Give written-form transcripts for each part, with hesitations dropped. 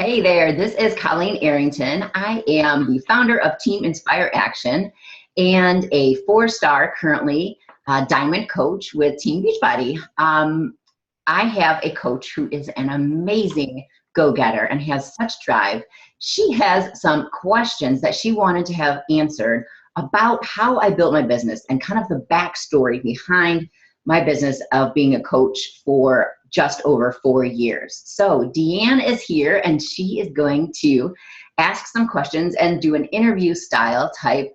Hey there, this is Colleen Errington. I am the founder of Team Inspire Action and a 4-star currently diamond coach with Team Beachbody. I have a coach who is an amazing go-getter and has such drive. She has some questions that she wanted to have answered about how I built my business and kind of the backstory behind my business of being a coach for just over 4 years. So Deanne is here and she is going to ask some questions and do an interview style type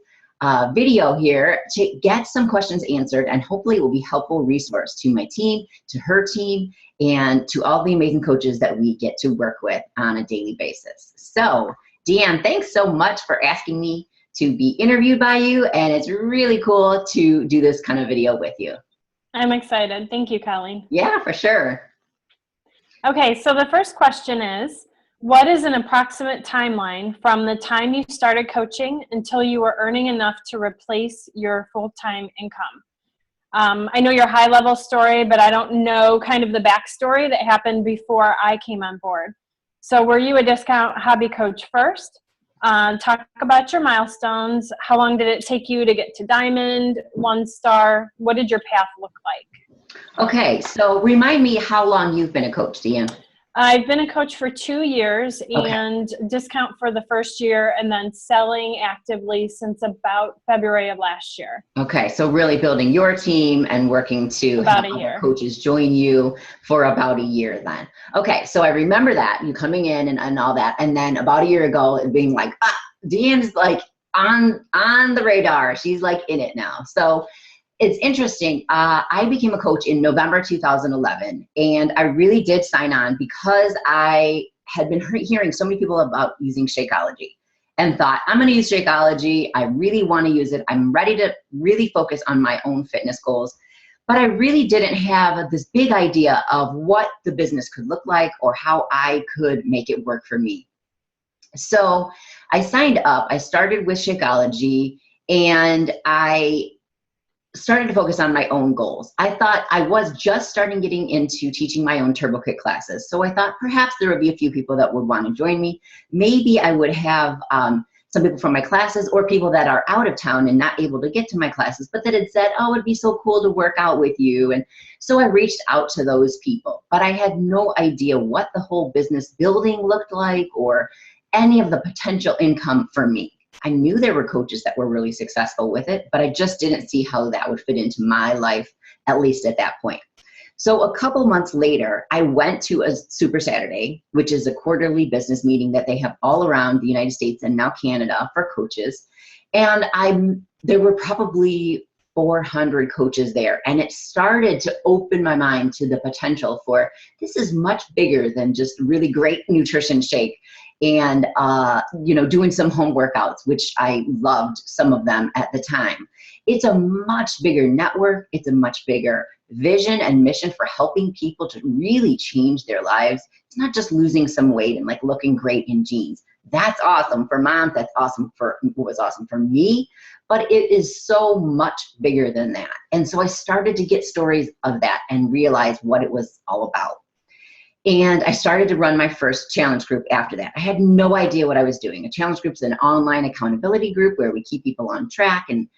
video here to get some questions answered, and hopefully it will be a helpful resource to my team, to her team, and to all the amazing coaches that we get to work with on a daily basis. So Deanne, thanks so much for asking me to be interviewed by you, and it's really cool to do this kind of video with you. I'm excited. Thank you, Colleen. Yeah, for sure. Okay, so the first question is, what is an approximate timeline from the time you started coaching until you were earning enough to replace your full-time income? I know your high-level story, but I don't know kind of the backstory that happened before I came on board. So were you a discount hobby coach first? Talk about your milestones. How long did it take you to get to diamond, 1-star? What did your path look like? Okay, so remind me how long you've been a coach, Deanne. I've been a coach for 2 years and discount for the first year, and then selling actively since about February of last year. Okay, so really building your team and working to About have a year. other coaches join you for about a year then. Okay, so I remember that, you coming in and all that, and then about a year ago it being like, Deanne's like on the radar. She's like in it now. So it's interesting. I became a coach in November 2011, and I really did sign on because I had been hearing so many people about using Shakeology and thought, I'm going to use Shakeology. I really want to use it. I'm ready to really focus on my own fitness goals. But I really didn't have this big idea of what the business could look like or how I could make it work for me. So I signed up. I started with Shakeology, and I started to focus on my own goals. I thought I was just starting getting into teaching my own Turbo Kick classes. So I thought perhaps there would be a few people that would want to join me. Maybe I would have some people from my classes or people that are out of town and not able to get to my classes, but that had said, oh, it'd be so cool to work out with you. And so I reached out to those people, but I had no idea what the whole business building looked like or any of the potential income for me. I knew there were coaches that were really successful with it, but I just didn't see how that would fit into my life, at least at that point. So a couple months later, I went to a Super Saturday, which is a quarterly business meeting that they have all around the United States and now Canada for coaches. And there were probably 400 coaches there. And it started to open my mind to the potential for this is much bigger than just really great nutrition shake and doing some home workouts, which I loved some of them at the time. It's a much bigger network. It's a much bigger vision and mission for helping people to really change their lives. It's not just losing some weight and like looking great in jeans. That's awesome for moms. That's awesome for what was awesome for me, but it is so much bigger than that. And so I started to get stories of that and realize what it was all about. And I started to run my first challenge group after that. I had no idea what I was doing. A challenge group is an online accountability group where we keep people on track and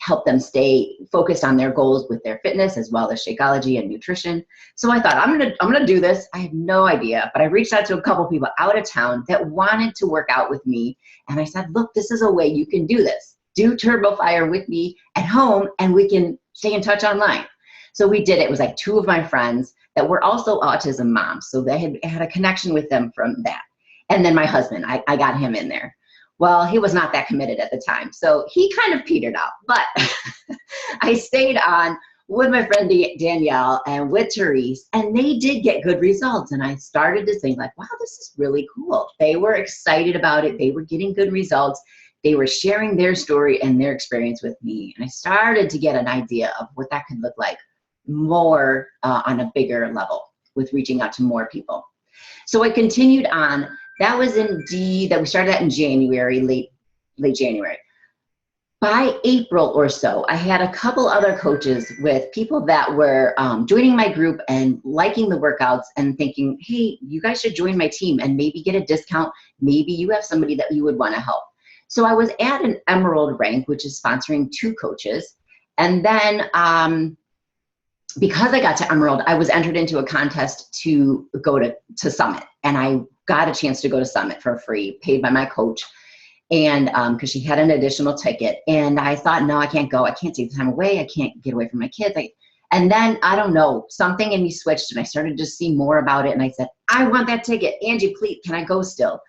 help them stay focused on their goals with their fitness as well as Shakeology and nutrition. So I thought, I'm gonna do this. I had no idea, but I reached out to a couple people out of town that wanted to work out with me. And I said, look, this is a way you can do this. Do Turbo Fire with me at home and we can stay in touch online. So we did it. It was like 2 of my friends that were also autism moms. So they had a connection with them from that. And then my husband, I got him in there. Well, he was not that committed at the time. So he kind of petered out, but I stayed on with my friend Danielle and with Therese, and they did get good results. And I started to think like, wow, this is really cool. They were excited about it. They were getting good results. They were sharing their story and their experience with me. And I started to get an idea of what that could look like more on a bigger level with reaching out to more people. So I continued on. That was that we started that in January, late January. by April or so, I had a couple other coaches with people that were joining my group and liking the workouts and thinking, hey, you guys should join my team and maybe get a discount. Maybe you have somebody that you would want to help. So I was at an Emerald rank, which is sponsoring 2 coaches. And then because I got to Emerald, I was entered into a contest to go to Summit. And I got a chance to go to Summit for free, paid by my coach. And because she had an additional ticket, and I thought, no, I can't go. I can't take the time away. I can't get away from my kids. And then, I don't know, something in me switched, and I started to see more about it. And I said, I want that ticket. Angie, please, can I go still?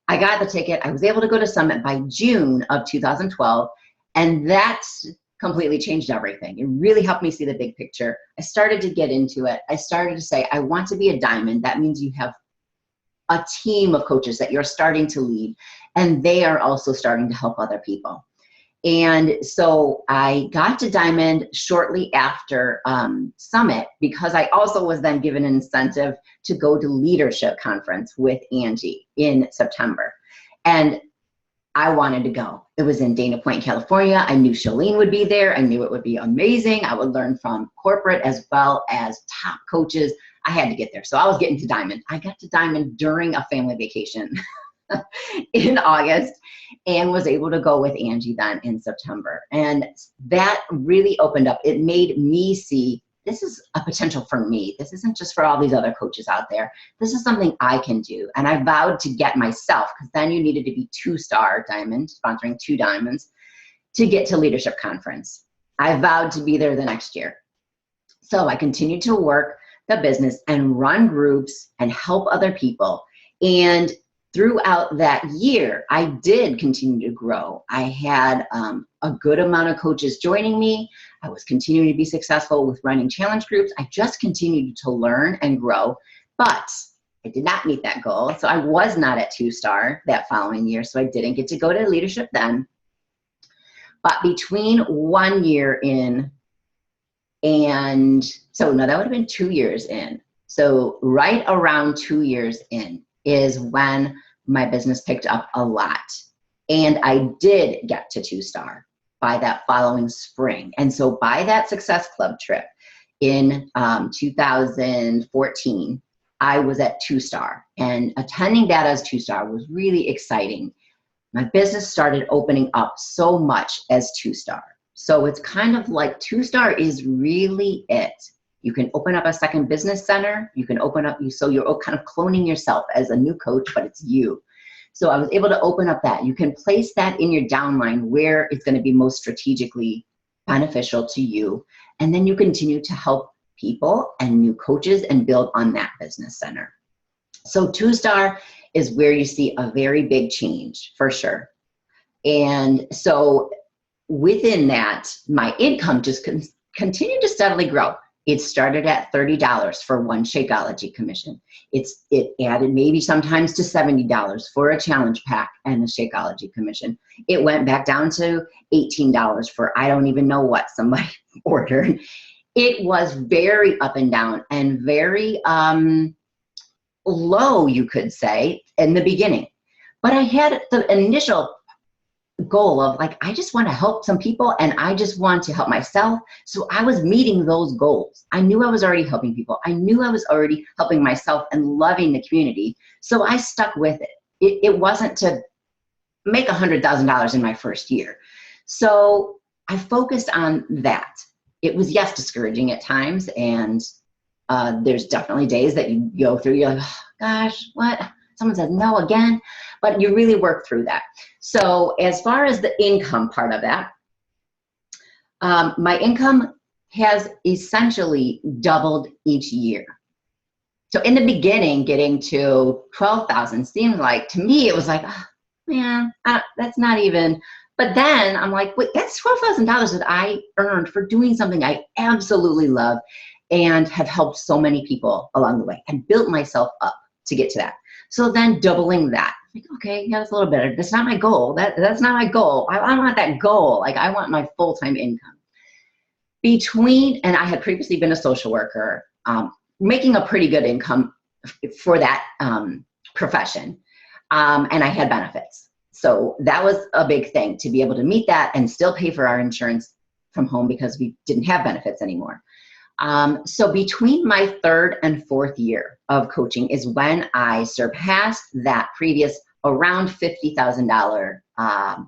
I got the ticket. I was able to go to Summit by June of 2012. And that's completely changed everything. It really helped me see the big picture. I started to get into it. I started to say, I want to be a diamond. That means you have a team of coaches that you're starting to lead, and they are also starting to help other people. And so I got to Diamond shortly after Summit, because I also was then given an incentive to go to Leadership Conference with Angie in September. And I wanted to go. It was in Dana Point, California. I knew Colleen would be there. I knew it would be amazing. I would learn from corporate as well as top coaches. I had to get there. So I was getting to Diamond. I got to Diamond during a family vacation in August, and was able to go with Angie then in September. And that really opened up. It made me see, this is a potential for me. This isn't just for all these other coaches out there. This is something I can do. And I vowed to get myself, because then you needed to be 2-star diamond, sponsoring 2 diamonds, to get to Leadership Conference. I vowed to be there the next year. So I continued to work the business and run groups and help other people. And throughout that year, I did continue to grow. I had a good amount of coaches joining me. I was continuing to be successful with running challenge groups. I just continued to learn and grow, but I did not meet that goal. So I was not at 2-star that following year. So I didn't get to go to leadership then. But between 1 year in and, so no, that would have been 2 years in. So right around 2 years in is when my business picked up a lot. And I did get to 2-star by that following spring. And so by that Success Club trip in 2014, I was at 2-star. And attending that as 2-star was really exciting. My business started opening up so much as 2-star. So it's kind of like 2-star is really it. You can open up a second business center. You can open up, so you're kind of cloning yourself as a new coach, but it's you. So I was able to open up that. You can place that in your downline where it's going to be most strategically beneficial to you. And then you continue to help people and new coaches and build on that business center. So 2-star is where you see a very big change for sure. And so within that, my income just continued to steadily grow. It started at $30 for one Shakeology commission. It added maybe sometimes to $70 for a challenge pack and a Shakeology commission. It went back down to $18 for I don't even know what somebody ordered. It was very up and down and very low, you could say, in the beginning. But I had the initial goal of like, I just want to help some people and I just want to help myself. So I was meeting those goals. I knew I was already helping people. I knew I was already helping myself and loving the community. So I stuck with it. It wasn't to make $100,000 in my first year. So I focused on that. It was, yes, discouraging at times. And there's definitely days that you go through, you're like, oh, gosh, what? Someone says no again, but you really work through that. So as far as the income part of that, my income has essentially doubled each year. So in the beginning, getting to 12,000 seemed like, to me, it was like, oh, man, that's not even, but then I'm like, wait, that's $12,000 that I earned for doing something I absolutely love and have helped so many people along the way and built myself up to get to that. So then doubling that, like, okay, yeah, that's a little better. That's not my goal. That's not my goal. I want that goal. Like I want my full-time income. And I had previously been a social worker, making a pretty good income for that profession. And I had benefits. So that was a big thing, to be able to meet that and still pay for our insurance from home because we didn't have benefits anymore. So between my third and fourth year of coaching is when I surpassed that previous around $50,000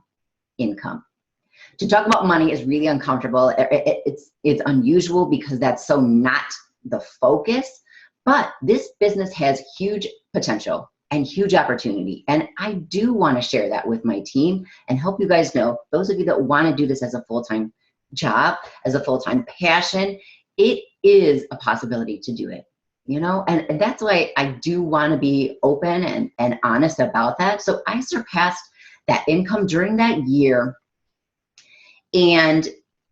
income. To talk about money is really uncomfortable. It's unusual because that's so not the focus, but this business has huge potential and huge opportunity. And I do want to share that with my team and help you guys know, those of you that want to do this as a full-time job, as a full-time passion, it is a possibility to do it, you know? And that's why I do want to be open and honest about that. So I surpassed that income during that year. And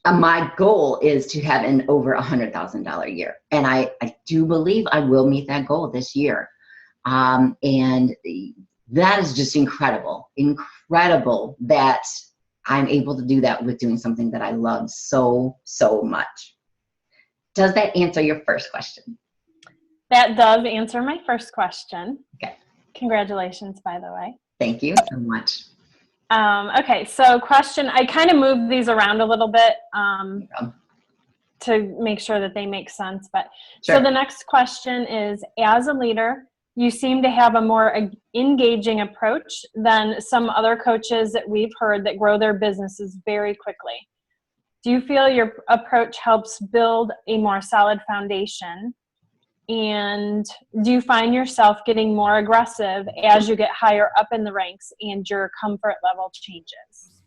my goal is to have an over $100,000 year. And I do believe I will meet that goal this year. And that is just incredible that I'm able to do that with doing something that I love so, so much. Does that answer your first question? That does answer my first question. Okay. Congratulations, by the way. Thank you so much. Okay, so question, I kind of moved these around a little bit to make sure that they make sense. But Sure. So the next question is, as a leader, you seem to have a more engaging approach than some other coaches that we've heard that grow their businesses very quickly. Do you feel your approach helps build a more solid foundation? And do you find yourself getting more aggressive as you get higher up in the ranks and your comfort level changes?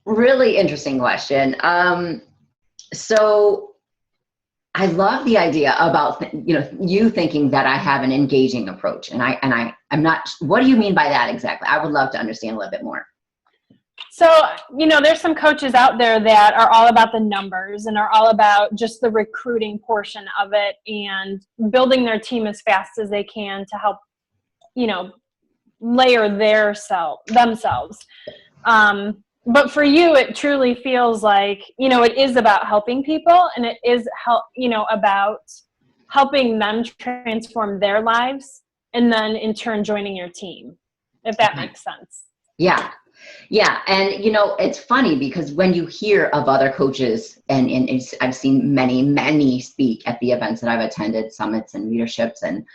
Really interesting question. So I love the idea about, you thinking that I have an engaging approach, and I'm not. What do you mean by that exactly? I would love to understand a little bit more. So, there's some coaches out there that are all about the numbers and are all about just the recruiting portion of it and building their team as fast as they can to help, layer themselves. But for you, it truly feels like, it is about helping people, and it is about helping them transform their lives, and then in turn joining your team, if that makes sense. Yeah. Yeah. And, it's funny because when you hear of other coaches, and I've seen many speak at the events that I've attended, summits and leaderships and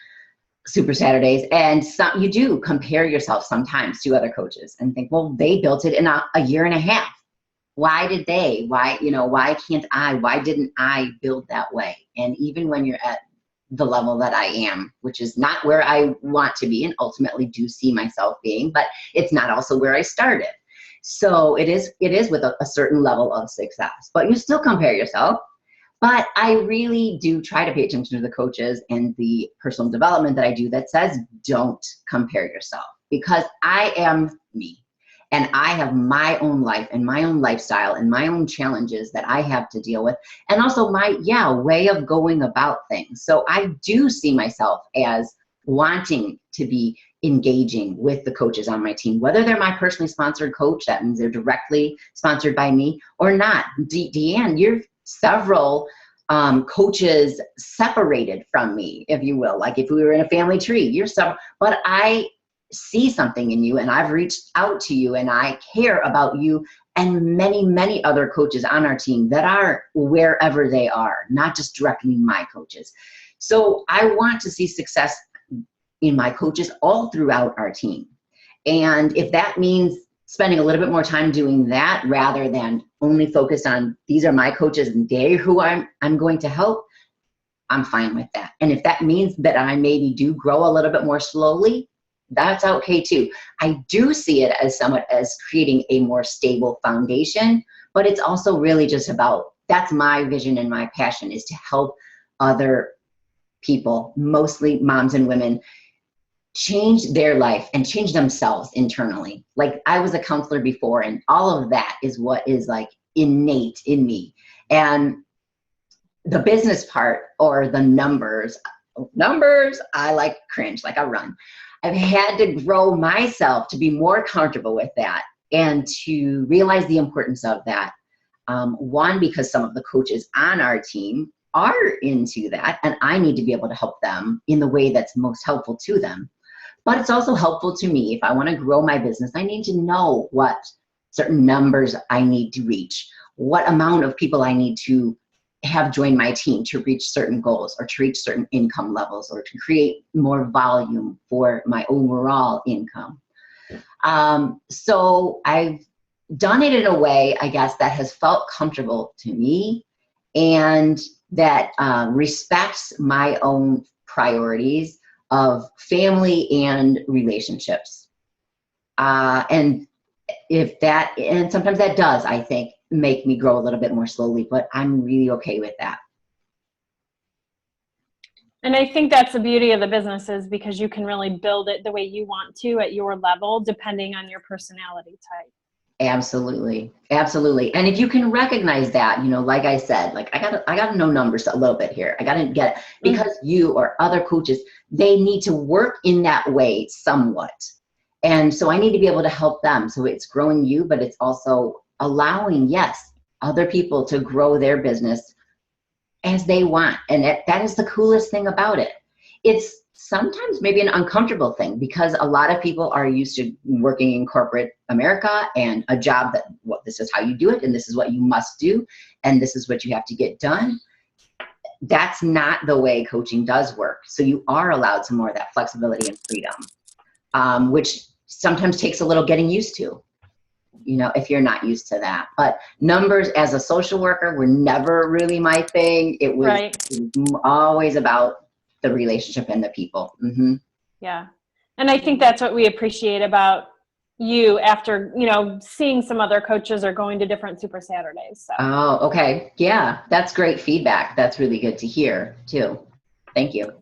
Super Saturdays, and you do compare yourself sometimes to other coaches and think, well, they built it in a year and a half. Why did they? Why can't I? Why didn't I build that way? And even when you're at the level that I am, which is not where I want to be and ultimately do see myself being, but it's not also where I started. So it is with a certain level of success, but you still compare yourself. But I really do try to pay attention to the coaches and the personal development that I do that says, don't compare yourself, because I am me and I have my own life and my own lifestyle and my own challenges that I have to deal with. And also my way of going about things. So I do see myself as wanting to be engaging with the coaches on my team, whether they're my personally sponsored coach, that means they're directly sponsored by me, or not. Deanne, you're several coaches separated from me, if you will. Like if we were in a family tree, you're several, but I see something in you and I've reached out to you and I care about you and many other coaches on our team that are wherever they are, not just directly my coaches. So I want to see success in my coaches all throughout our team. And if that means spending a little bit more time doing that rather than only focus on these are my coaches and they're who I'm going to help, I'm fine with that. And if that means that I maybe do grow a little bit more slowly, that's okay too. I do see it as somewhat as creating a more stable foundation, but it's also really just about, that's my vision and my passion, is to help other people, mostly moms and women, change their life and change themselves internally. Like I was a counselor before, and all of that is what is like innate in me. And the business part, or the numbers, I like cringe, like I run. I've had to grow myself to be more comfortable with that and to realize the importance of that. One, because some of the coaches on our team are into that, and I need to be able to help them in the way that's most helpful to them. But it's also helpful to me if I want to grow my business. I need to know what certain numbers I need to reach, what amount of people I need to have join my team to reach certain goals or to reach certain income levels or to create more volume for my overall income. So I've done it in a way, I guess, that has felt comfortable to me and that respects my own priorities of family and relationships. And sometimes that does, I think, make me grow a little bit more slowly, but I'm really okay with that. And I think that's the beauty of the business, is because you can really build it the way you want to at your level, depending on your personality type. Absolutely. Absolutely. And if you can recognize that, you know, like I said, like I gotta know numbers a little bit here. I gotta get it because you or other coaches, they need to work in that way somewhat. And so I need to be able to help them. So it's growing you, but it's also allowing, yes, other people to grow their business as they want. And that is the coolest thing about it. It's sometimes maybe an uncomfortable thing because a lot of people are used to working in corporate America and a job that, well, this is how you do it and this is what you must do and this is what you have to get done. That's not the way coaching does work. So you are allowed some more of that flexibility and freedom, which sometimes takes a little getting used to, you know, if you're not used to that. But numbers as a social worker were never really my thing. It was always about the relationship and the people. Mm-hmm. Yeah. And I think that's what we appreciate about you after, you know, seeing some other coaches or going to different Super Saturdays. So. Oh, okay. Yeah, that's great feedback. That's really good to hear too. Thank you.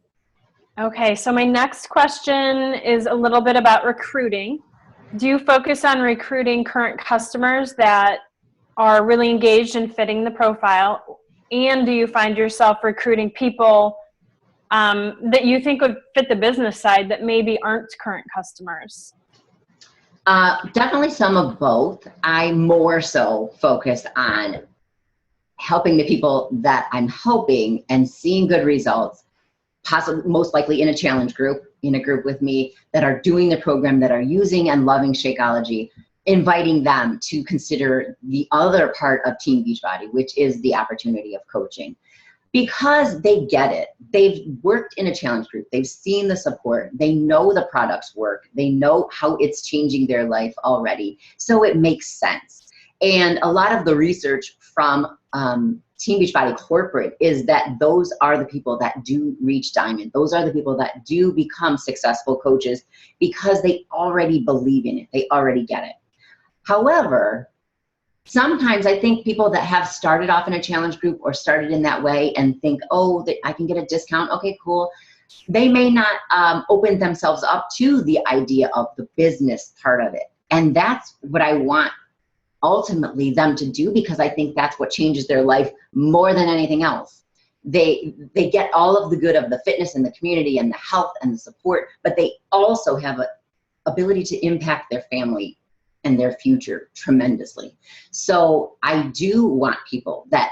Okay, so my next question is a little bit about recruiting. Do you focus on recruiting current customers that are really engaged in fitting the profile? And do you find yourself recruiting people that you think would fit the business side that maybe aren't current customers? Definitely some of both. I more so focus on helping the people that I'm helping and seeing good results, possibly most likely in a challenge group, in a group with me that are doing the program, that are using and loving Shakeology, inviting them to consider the other part of Team Beachbody, which is the opportunity of coaching. Because they get it. They've worked in a challenge group. They've seen the support. They know the products work. They know how it's changing their life already. So it makes sense. And a lot of the research from Team Beachbody corporate is that those are the people that do reach diamond. Those are the people that do become successful coaches because they already believe in it. They already get it. However, sometimes I think people that have started off in a challenge group or started in that way and think, oh, I can get a discount. Okay, cool. They may not open themselves up to the idea of the business part of it. And that's what I want ultimately them to do, because I think that's what changes their life more than anything else. They get all of the good of the fitness and the community and the health and the support, but they also have an ability to impact their family and their future tremendously. So I do want people that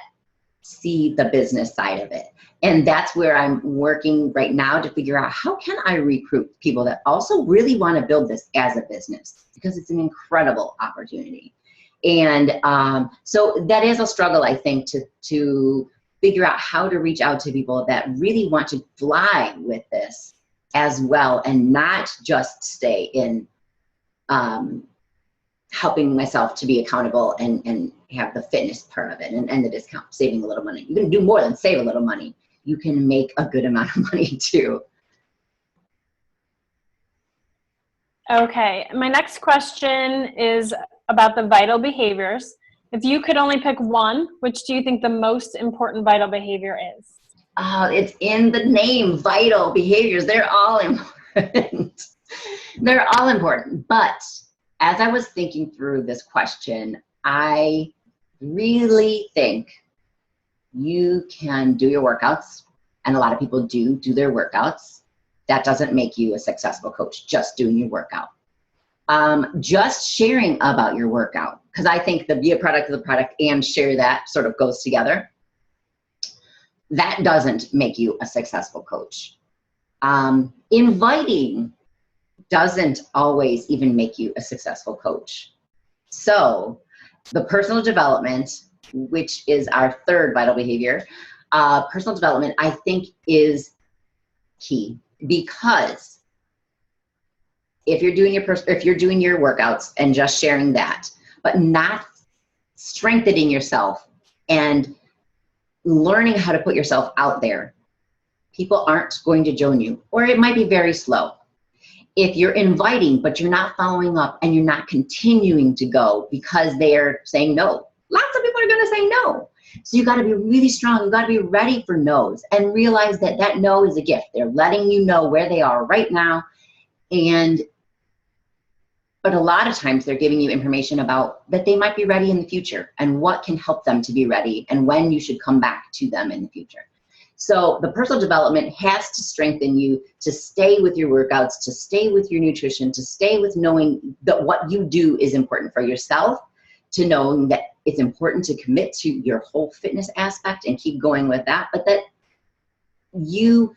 see the business side of it. And that's where I'm working right now to figure out how can I recruit people that also really want to build this as a business, because it's an incredible opportunity. And so that is a struggle, I think, to figure out how to reach out to people that really want to fly with this as well and not just stay in helping myself to be accountable and have the fitness part of it and the discount, saving a little money. You can do more than save a little money. You can make a good amount of money too. Okay, my next question is about the vital behaviors. If you could only pick one, which do you think the most important vital behavior is? It's in the name, vital behaviors. They're all important. They're all important. But as I was thinking through this question, I really think you can do your workouts, and a lot of people do their workouts. That doesn't make you a successful coach, just doing your workout. Just sharing about your workout, because I think the be a product of the product and share that sort of goes together. That doesn't make you a successful coach. Inviting doesn't always even make you a successful coach. So the personal development, which is our third vital behavior, personal development, I think, is key, because if you're doing your workouts and just sharing that, but not strengthening yourself and learning how to put yourself out there, people aren't going to join you, or it might be very slow. If you're inviting, but you're not following up and you're not continuing to go because they're saying no, lots of people are going to say no. So you got to be really strong. You got to be ready for no's and realize that that no is a gift. They're letting you know where they are right now. But a lot of times they're giving you information about that they might be ready in the future and what can help them to be ready and when you should come back to them in the future. So the personal development has to strengthen you to stay with your workouts, to stay with your nutrition, to stay with knowing that what you do is important for yourself, to knowing that it's important to commit to your whole fitness aspect and keep going with that, but that you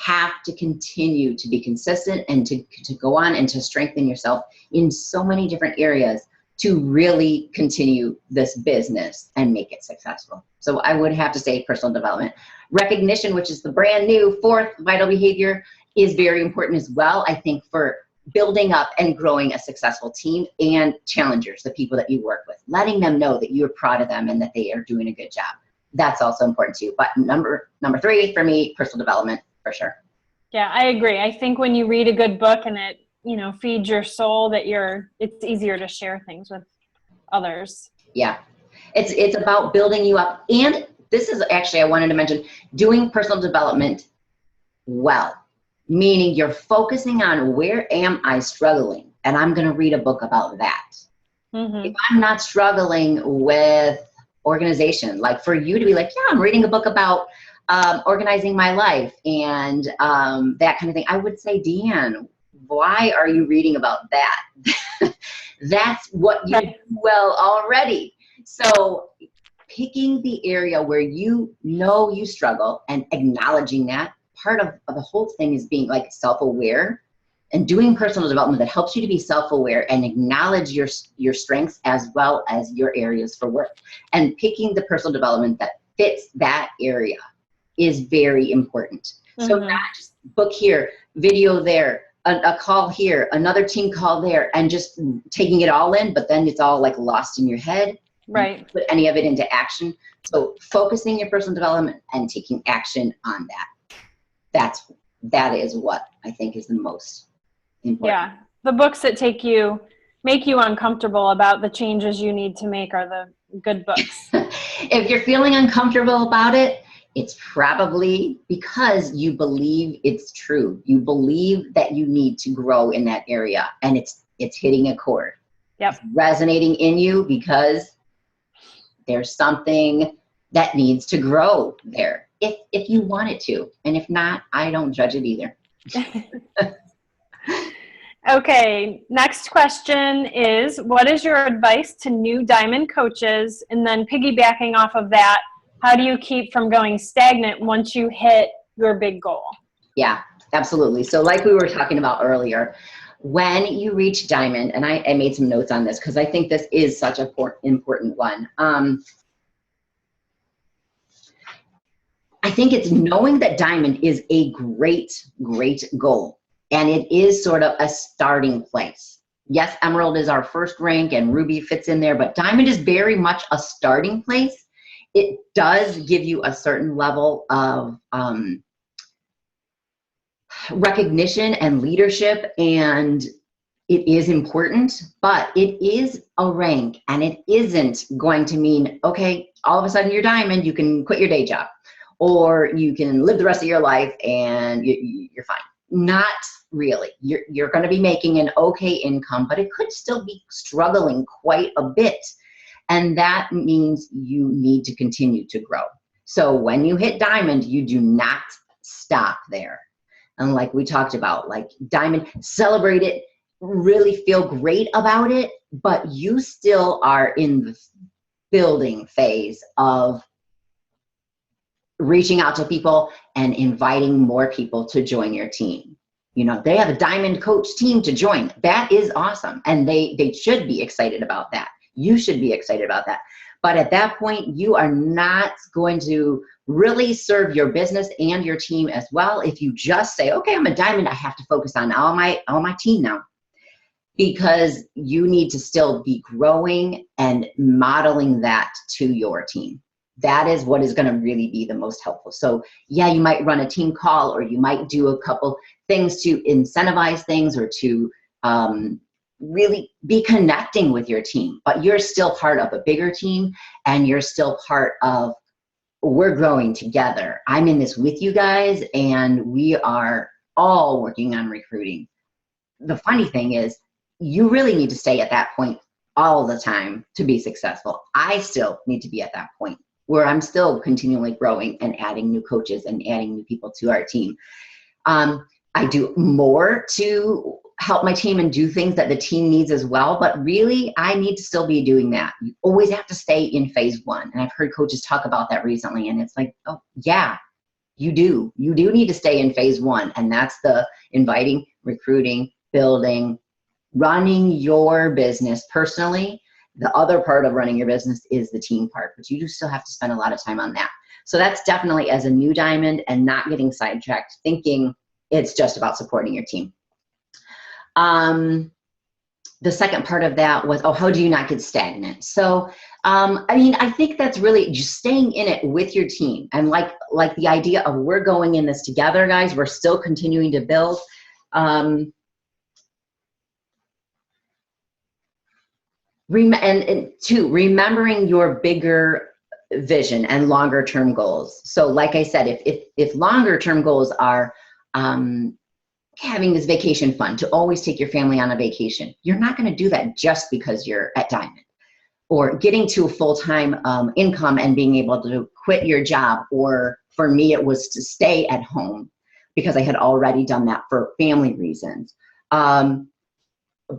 have to continue to be consistent and to go on and to strengthen yourself in so many different areas to really continue this business and make it successful. So I would have to say personal development. Recognition, which is the brand new fourth vital behavior, is very important as well, I think, for building up and growing a successful team and challengers, the people that you work with, letting them know that you're proud of them and that they are doing a good job. That's also important too. But number three for me, personal development, for sure. Yeah, I agree. I think when you read a good book and it, feeds your soul, that it's easier to share things with others. Yeah. It's about building you up. And this is actually, I wanted to mention, doing personal development well, meaning you're focusing on where am I struggling? And I'm going to read a book about that. Mm-hmm. If I'm not struggling with organization, like for you to be like, yeah, I'm reading a book about organizing my life and that kind of thing, I would say, Deanne, why are you reading about that? That's what you do well already. So picking the area where you know you struggle and acknowledging that, part of the whole thing is being like self-aware and doing personal development that helps you to be self-aware and acknowledge your strengths as well as your areas for work. And picking the personal development that fits that area is very important. Mm-hmm. So not just book here, video there, a call here, another team call there, and just taking it all in, but then it's all like lost in your head. Right. Put any of it into action. So focusing your personal development and taking action on that. That is what I think is the most important. Yeah. The books that make you uncomfortable about the changes you need to make are the good books. If you're feeling uncomfortable about it, it's probably because you believe it's true. You believe that you need to grow in that area, and it's hitting a chord. Yep. It's resonating in you because there's something that needs to grow there. If you want it to, and if not, I don't judge it either. Okay, next question is, what is your advice to new diamond coaches? And then piggybacking off of that, how do you keep from going stagnant once you hit your big goal? Yeah, absolutely. So like we were talking about earlier, when you reach diamond, and I made some notes on this because I think this is such an important one. I think it's knowing that diamond is a great goal. And it is sort of a starting place. Yes, emerald is our first rank and ruby fits in there, but diamond is very much a starting place. It does give you a certain level of recognition and leadership, and it is important, but it is a rank, and it isn't going to mean, okay, all of a sudden you're diamond, you can quit your day job, or you can live the rest of your life and you're fine. Not really. You're going to be making an okay income, but it could still be struggling quite a bit. And that means you need to continue to grow. So when you hit diamond, you do not stop there. And like we talked about, like diamond, celebrate it, really feel great about it, but you still are in the building phase of reaching out to people and inviting more people to join your team. You know, they have a diamond coach team to join. That is awesome. And they should be excited about that. You should be excited about that. But at that point, you are not going to really serve your business and your team as well if you just say, okay, I'm a diamond, I have to focus on all my team now. Because you need to still be growing and modeling that to your team. That is what is going to really be the most helpful. So yeah, you might run a team call, or you might do a couple things to incentivize things, or to really be connecting with your team, but you're still part of a bigger team, and you're still part of, we're growing together. I'm in this with you guys, and we are all working on recruiting. The funny thing is, you really need to stay at that point all the time to be successful. I still need to be at that point where I'm still continually growing and adding new coaches and adding new people to our team. I do more to help my team and do things that the team needs as well, but really I need to still be doing that. You always have to stay in phase one. And I've heard coaches talk about that recently, and it's like, oh yeah, you do need to stay in phase one. And that's the inviting, recruiting, building, running your business personally. The other part of running your business is the team part, but you do still have to spend a lot of time on that. So that's definitely as a new diamond, and not getting sidetracked thinking it's just about supporting your team. The second part of that was, oh, how do you not get stagnant? So, I mean, I think that's really just staying in it with your team. And like the idea of, we're going in this together, guys, we're still continuing to build. And two, remembering your bigger vision and longer term goals. So like I said, if longer term goals are having this vacation fund, to always take your family on a vacation, you're not going to do that just because you're at Diamond. Or getting to a full-time income and being able to quit your job. Or for me, it was to stay at home because I had already done that for family reasons.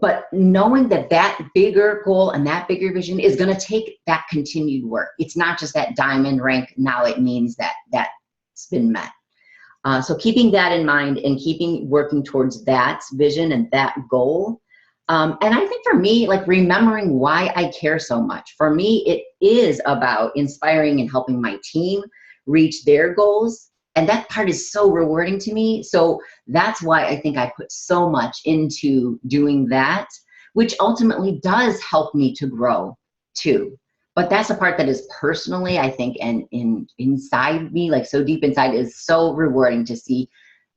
But knowing that that bigger goal and that bigger vision is going to take that continued work. It's not just that diamond rank. Now it means that that's been met. So keeping that in mind and working towards that vision and that goal. And I think for me, like remembering why I care so much. For me, it is about inspiring and helping my team reach their goals. And that part is so rewarding to me. So that's why I think I put so much into doing that, which ultimately does help me to grow too. But that's the part that is personally, I think, and inside me, like so deep inside, is so rewarding to see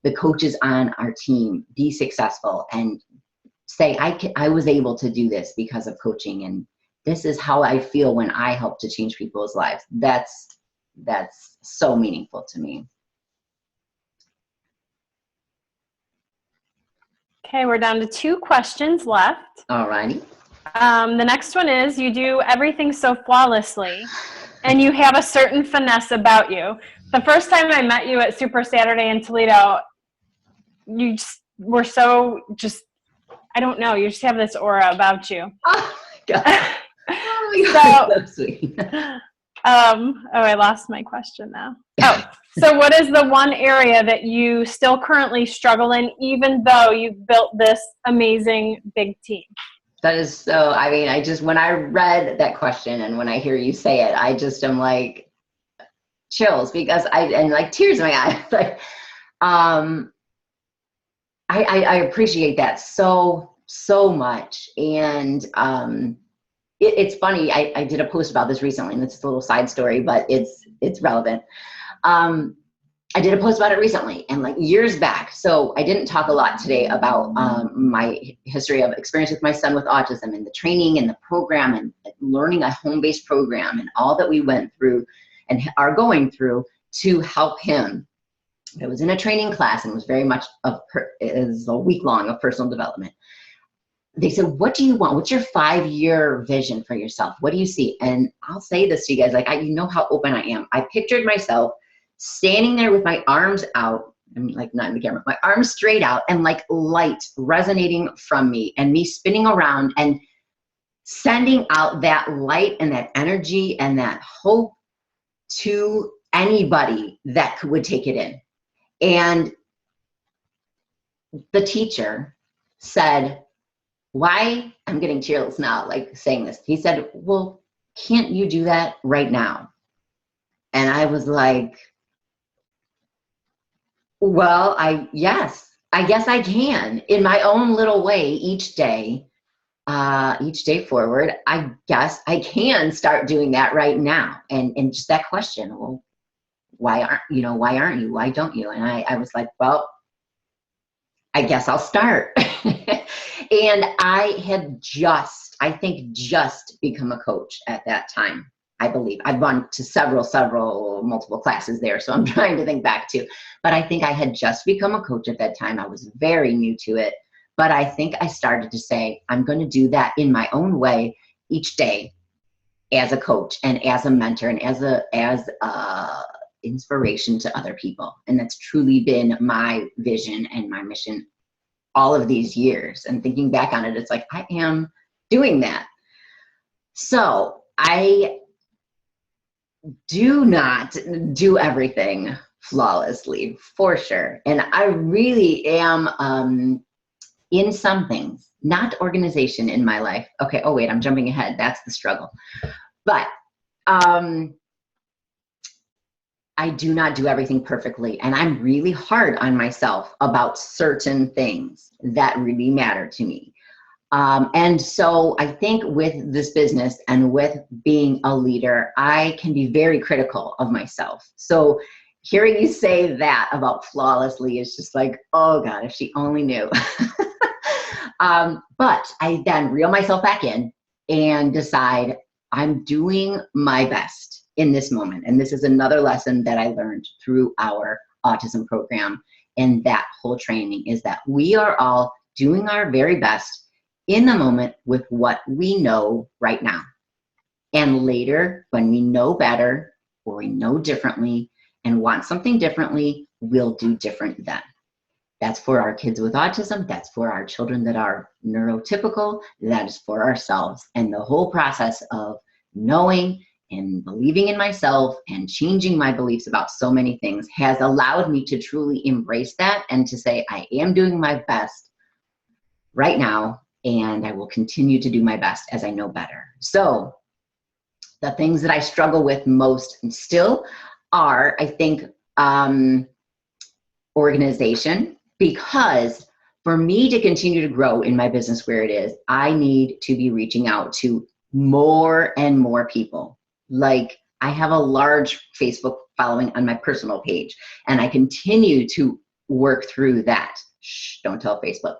the coaches on our team be successful and say, I was able to do this because of coaching. And this is how I feel when I help to change people's lives. That's so meaningful to me. Okay, we're down to 2 questions left. All righty. The next one is, you do everything so flawlessly, and you have a certain finesse about you. The first time I met you at Super Saturday in Toledo, you just were so I don't know, you just have this aura about you. Oh my God. Oh my God. So sweet. I lost my question now. Oh, so what is the one area that you still currently struggle in, even though you've built this amazing big team? That is so, I mean, when I read that question and when I hear you say it, I just am like chills, because and like tears in my eyes. Like, I appreciate that so much. And it's funny, I did a post about this recently, and it's a little side story, but it's relevant. I did a post about it recently, and like years back. So I didn't talk a lot today about my history of experience with my son with autism, and the training and the program, and learning a home-based program, and all that we went through and are going through to help him. I was in a training class, and it was very much is a week long of personal development. They said, what do you want? What's your 5-year vision for yourself? What do you see? And I'll say this to you guys, like, you know how open I am. I pictured myself standing there with my arms out, I mean, like not in the camera, my arms straight out, and like light resonating from me, and me spinning around and sending out that light and that energy and that hope to anybody that would take it in. And the teacher said, why, I'm getting chills now, like saying this. He said, well, can't you do that right now? And I was like, well, yes, I guess I can in my own little way each day forward. I guess I can start doing that right now. And just that question, well, why aren't you? Why don't you? And I was like, well, I guess I'll start. And I had just become a coach at that time. I believe I'd gone to multiple classes there. So I'm trying to think back to, but I think I had just become a coach at that time. I was very new to it, but I think I started to say, I'm going to do that in my own way each day as a coach and as a mentor and as a inspiration to other people. And that's truly been my vision and my mission all of these years. And thinking back on it, it's like, I am doing that. So I do not do everything flawlessly, for sure. And I really am in some things, not organization in my life. Okay, oh wait, I'm jumping ahead. That's the struggle. But I do not do everything perfectly. And I'm really hard on myself about certain things that really matter to me. And so I think with this business and with being a leader, I can be very critical of myself. So hearing you say that about flawlessly is just like, oh God, if she only knew. But I then reel myself back in and decide I'm doing my best in this moment. And this is another lesson that I learned through our autism program and that whole training is that we are all doing our very best in the moment with what we know right now. And later, when we know better or we know differently and want something differently, we'll do different then. That's for our kids with autism. That's for our children that are neurotypical. That is for ourselves. And the whole process of knowing and believing in myself and changing my beliefs about so many things has allowed me to truly embrace that and to say, I am doing my best right now, and I will continue to do my best as I know better. So the things that I struggle with most and still are, I think, organization, because for me to continue to grow in my business where it is, I need to be reaching out to more and more people. Like I have a large Facebook following on my personal page, and I continue to work through that. Shh, don't tell Facebook.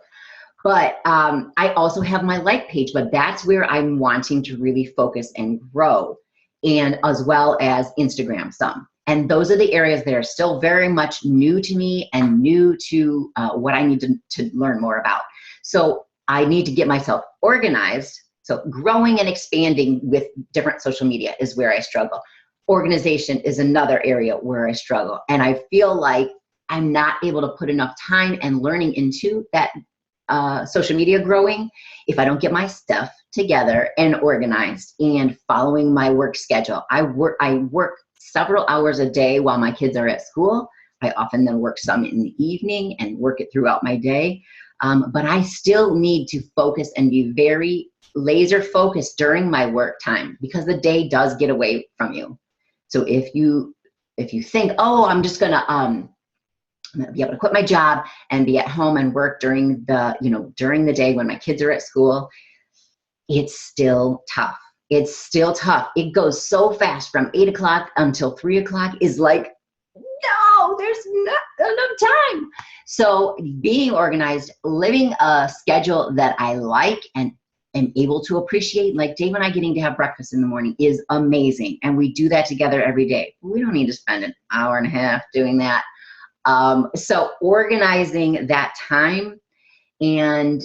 But I also have my like page, but that's where I'm wanting to really focus and grow, and as well as Instagram some. And those are the areas that are still very much new to me and new to what I need to learn more about. So I need to get myself organized. So growing and expanding with different social media is where I struggle. Organization is another area where I struggle. And I feel like I'm not able to put enough time and learning into that social media growing if I don't get my stuff together and organized and following my work schedule. I work several hours a day while my kids are at school. I often then work some in the evening and work it throughout my day. But I still need to focus and be very laser focused during my work time, because the day does get away from you. So if you think, oh, I'm just gonna be able to quit my job and be at home and work during the day when my kids are at school, it's still tough. It's still tough. It goes so fast from 8 o'clock until 3 o'clock is like, no, there's not enough time. So being organized, living a schedule that I like and am able to appreciate, like Dave and I getting to have breakfast in the morning is amazing. And we do that together every day. We don't need to spend an hour and a half doing that. So organizing that time and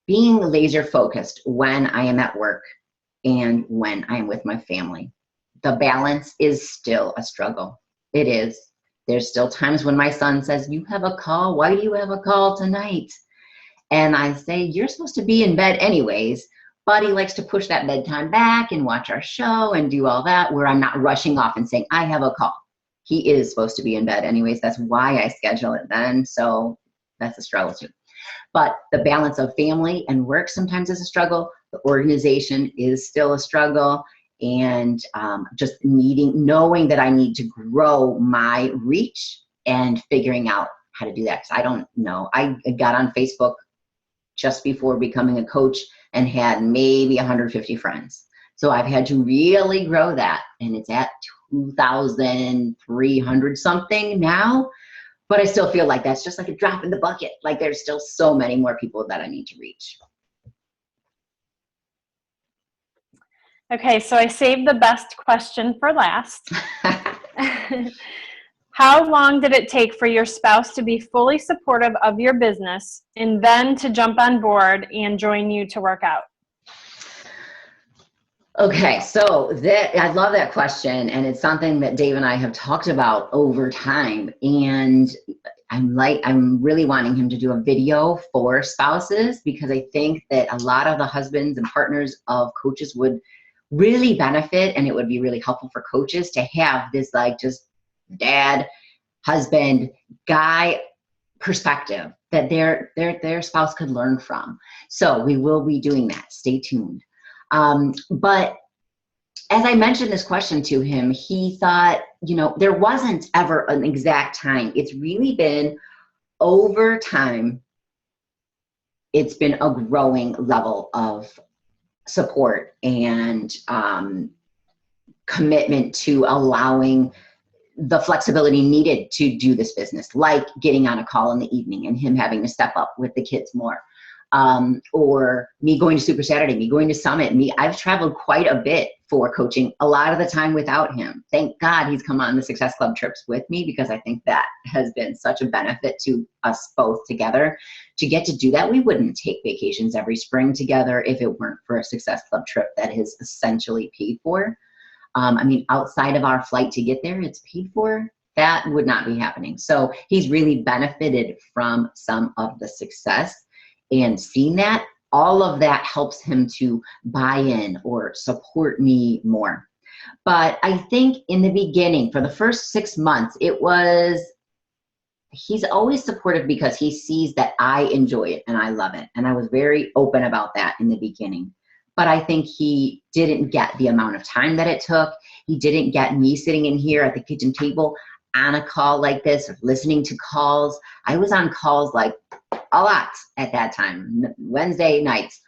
being laser focused when I am at work and when I am with my family. The balance is still a struggle. It is. There's still times when my son says, you have a call? Why do you have a call tonight? And I say, you're supposed to be in bed anyways, but he likes to push that bedtime back and watch our show and do all that, where I'm not rushing off and saying, I have a call. He is supposed to be in bed anyways. That's why I schedule it then. So that's a struggle too. But the balance of family and work sometimes is a struggle. The organization is still a struggle. And just knowing that I need to grow my reach and figuring out how to do that. 'Cause I don't know. I got on Facebook just before becoming a coach and had maybe 150 friends. So I've had to really grow that, and it's at 2,300 something now. But I still feel like that's just like a drop in the bucket. Like there's still so many more people that I need to reach. Okay, so I saved the best question for last. How long did it take for your spouse to be fully supportive of your business and then to jump on board and join you to work out? Okay, so I love that question, and it's something that Dave and I have talked about over time. And I'm really wanting him to do a video for spouses, because I think that a lot of the husbands and partners of coaches would really benefit, and it would be really helpful for coaches to have this like just dad, husband, guy perspective that their spouse could learn from. So we will be doing that. Stay tuned. But as I mentioned this question to him, he thought, there wasn't ever an exact time. It's really been over time. It's been a growing level of support and commitment to allowing the flexibility needed to do this business, like getting on a call in the evening and him having to step up with the kids more. Or me going to Super Saturday, me going to Summit, I've traveled quite a bit for coaching, a lot of the time without him. Thank God he's come on the Success Club trips with me, because I think that has been such a benefit to us both together. To get to do that, we wouldn't take vacations every spring together if it weren't for a Success Club trip that is essentially paid for. Outside of our flight to get there, it's paid for. That would not be happening. So he's really benefited from some of the success. And seeing that, all of that helps him to buy in or support me more. But I think in the beginning, for the first 6 months, he's always supportive because he sees that I enjoy it and I love it. And I was very open about that in the beginning. But I think he didn't get the amount of time that it took. He didn't get me sitting in here at the kitchen table on a call like this, or listening to calls. I was on calls like a lot at that time. Wednesday nights,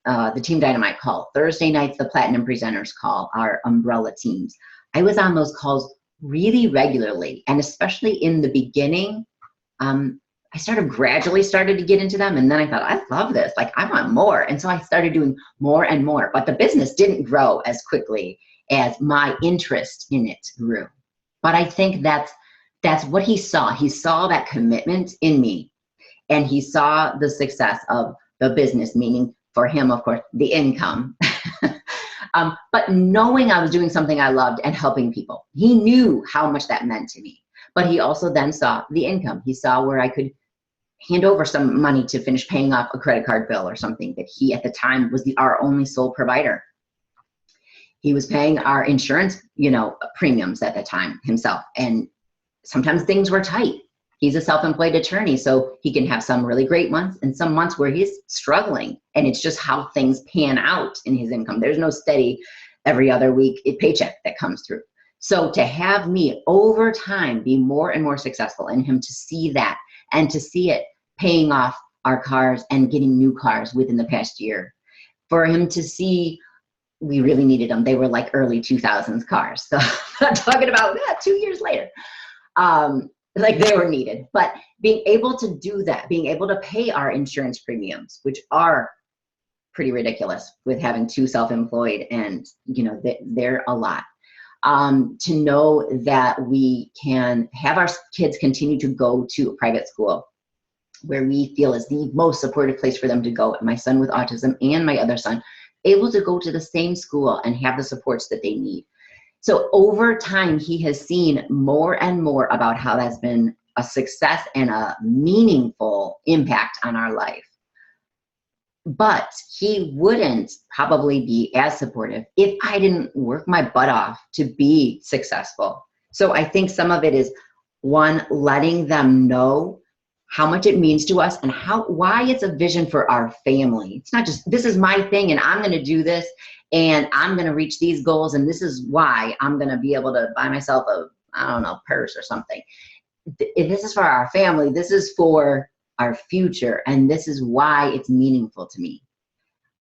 the Team Dynamite call. Thursday nights, the Platinum Presenters call, our umbrella teams. I was on those calls really regularly. And especially in the beginning, I gradually started to get into them. And then I thought, I love this. Like, I want more. And so I started doing more and more. But the business didn't grow as quickly as my interest in it grew. But I think that's what he saw. He saw that commitment in me. And he saw the success of the business, meaning for him, of course, the income. But knowing I was doing something I loved and helping people, he knew how much that meant to me. But he also then saw the income. He saw where I could hand over some money to finish paying off a credit card bill or something that he at the time was our only sole provider. He was paying our insurance, premiums at the time himself. And sometimes things were tight. He's a self-employed attorney, so he can have some really great months and some months where he's struggling. And it's just how things pan out in his income. There's no steady every other week paycheck that comes through. So to have me over time be more and more successful, and him to see that and to see it paying off our cars and getting new cars within the past year, for him to see we really needed them. They were like early 2000s cars. So I'm talking about that 2 years later. Like they were needed, but being able to do that, being able to pay our insurance premiums, which are pretty ridiculous with having two self-employed, and they're a lot. To know that we can have our kids continue to go to a private school where we feel is the most supportive place for them to go. My son with autism and my other son able to go to the same school and have the supports that they need. So over time, he has seen more and more about how that's been a success and a meaningful impact on our life. But he wouldn't probably be as supportive if I didn't work my butt off to be successful. So I think some of it is, one, letting them know how much it means to us and why it's a vision for our family. It's not just, this is my thing and I'm going to do this and I'm going to reach these goals and this is why I'm going to be able to buy myself a, I don't know, purse or something. This is for our family. This is for our future. And this is why it's meaningful to me.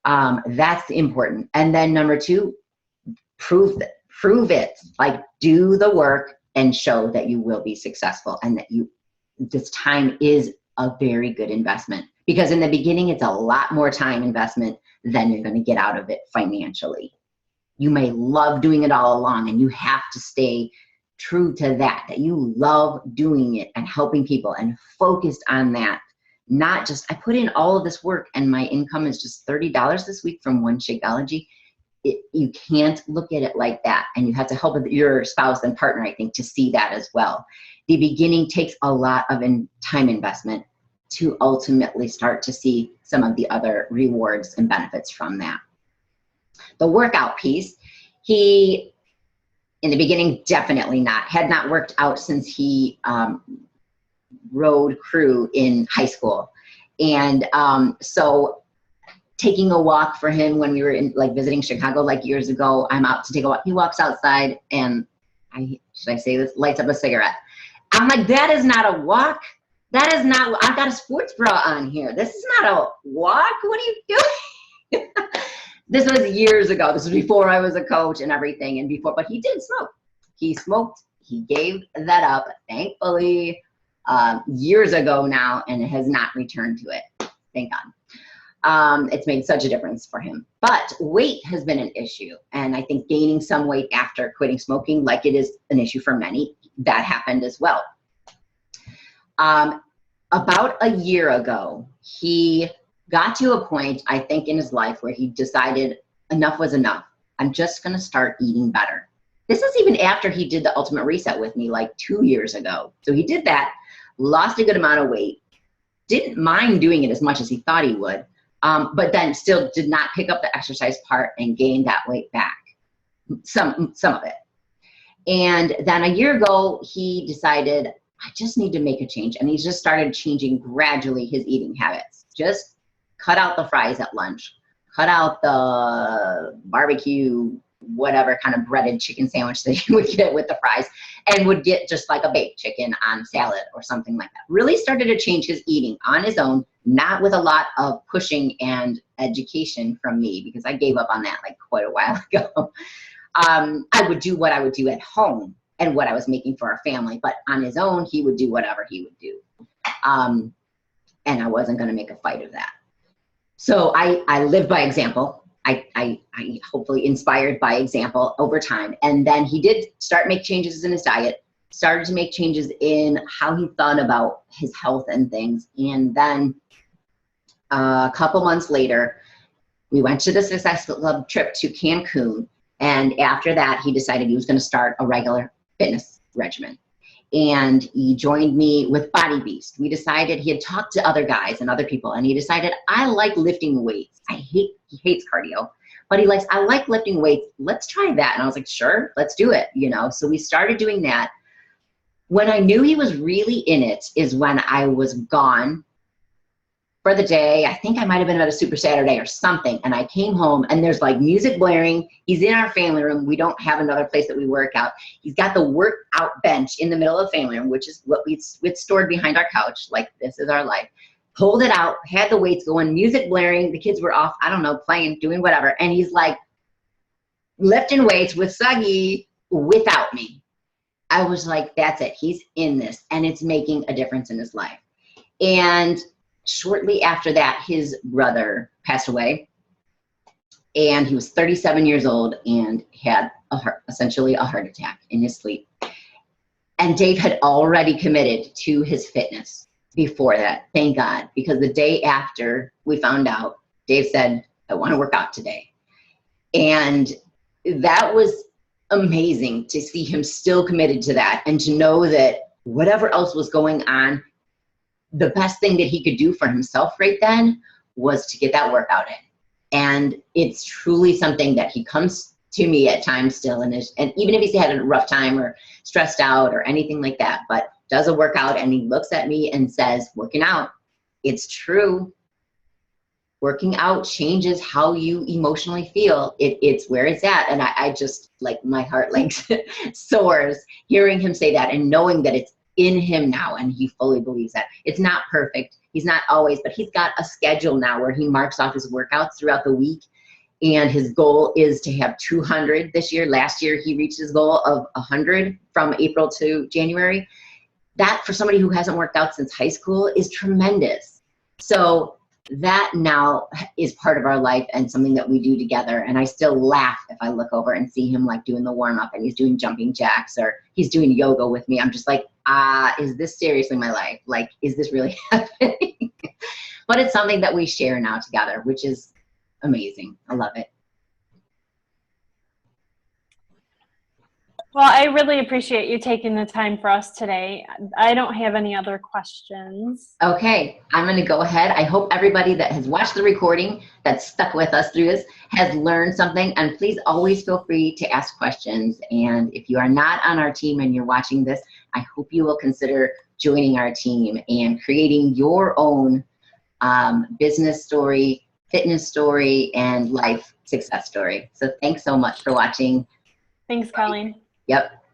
That's important. And then number two, prove it, like do the work and show that you will be successful and that this time is a very good investment, because in the beginning, it's a lot more time investment than you're going to get out of it financially. You may love doing it all along and you have to stay true to that you love doing it and helping people and focused on that. Not just, I put in all of this work and my income is just $30 this week from one Shakeology. You can't look at it like that. And you have to help with your spouse and partner, I think, to see that as well. The beginning takes a lot of time investment to ultimately start to see some of the other rewards and benefits from that. The workout piece, he, in the beginning, definitely had not worked out since he rode crew in high school. And so taking a walk for him when we were in visiting Chicago years ago, I'm out to take a walk. He walks outside and should I say this, lights up a cigarette. I'm like, that is not a walk. That is not, I've got a sports bra on here. This is not a walk. What are you doing? This was years ago. This was before I was a coach and everything and before, but he did smoke. He smoked. He gave that up, thankfully, years ago now, and has not returned to it. Thank God. It's made such a difference for him. But weight has been an issue. And I think gaining some weight after quitting smoking, like it is an issue for many, that happened as well. About a year ago, he got to a point, I think, in his life where he decided enough was enough. I'm just going to start eating better. This is even after he did the Ultimate Reset with me 2 years ago. So he did that, lost a good amount of weight, didn't mind doing it as much as he thought he would, but then still did not pick up the exercise part and gained that weight back, some of it. And then a year ago, he decided, I just need to make a change. And he just started changing gradually his eating habits. Just cut out the fries at lunch, cut out the barbecue, whatever kind of breaded chicken sandwich that he would get with the fries, and would get just a baked chicken on salad or something like that. Really started to change his eating on his own, not with a lot of pushing and education from me, because I gave up on that quite a while ago. I would do what I would do at home and what I was making for our family, but on his own, he would do whatever he would do. And I wasn't going to make a fight of that. So I live by example. I hopefully inspired by example over time. And then he did start make changes in his diet, started to make changes in how he thought about his health and things. And then a couple months later, we went to the Success Club trip to Cancun. And after that, he decided he was going to start a regular fitness regimen. And he joined me with Body Beast. We decided, he had talked to other guys and other people, and he decided, I like lifting weights. He hates cardio, but I like lifting weights. Let's try that. And I was like, sure, let's do it. So we started doing that. When I knew he was really in it is when I was gone for the day. I think I might've been at a Super Saturday or something. And I came home and there's music blaring. He's in our family room. We don't have another place that we work out. He's got the workout bench in the middle of the family room, which is what we'd stored behind our couch. This is our life. Pulled it out, had the weights going, music blaring. The kids were off, I don't know, playing, doing whatever. And he's lifting weights with Suggy without me. I was like, that's it. He's in this and it's making a difference in his life. And shortly after that, his brother passed away, and he was 37 years old and had essentially a heart attack in his sleep. And Dave had already committed to his fitness before that, thank God, because the day after we found out, Dave said, I want to work out today. And that was amazing to see him still committed to that, and to know that whatever else was going on, the best thing that he could do for himself right then was to get that workout in. And it's truly something that he comes to me at times still, and even if he's had a rough time or stressed out or anything like that, but does a workout and he looks at me and says, working out, it's true. Working out changes how you emotionally feel. It's where it's at. And I just, like, my heart like soars hearing him say that and knowing that it's in him now, and he fully believes that. It's not perfect. He's not always, but he's got a schedule now where he marks off his workouts throughout the week. And his goal is to have 200 this year. Last year, he reached his goal of 100 from April to January. That, for somebody who hasn't worked out since high school, is tremendous. So that now is part of our life and something that we do together. And I still laugh if I look over and see him like doing the warm up and he's doing jumping jacks or he's doing yoga with me. I'm just like, is this seriously my life? Like, is this really happening? But it's something that we share now together, which is amazing. I love it. Well, I really appreciate you taking the time for us today. I don't have any other questions. Okay, I'm going to go ahead. I hope everybody that has watched the recording, that's stuck with us through this, has learned something. And please always feel free to ask questions. And if you are not on our team and you're watching this, I hope you will consider joining our team and creating your own business story, fitness story, and life success story. So thanks so much for watching. Thanks, Colleen. Yep.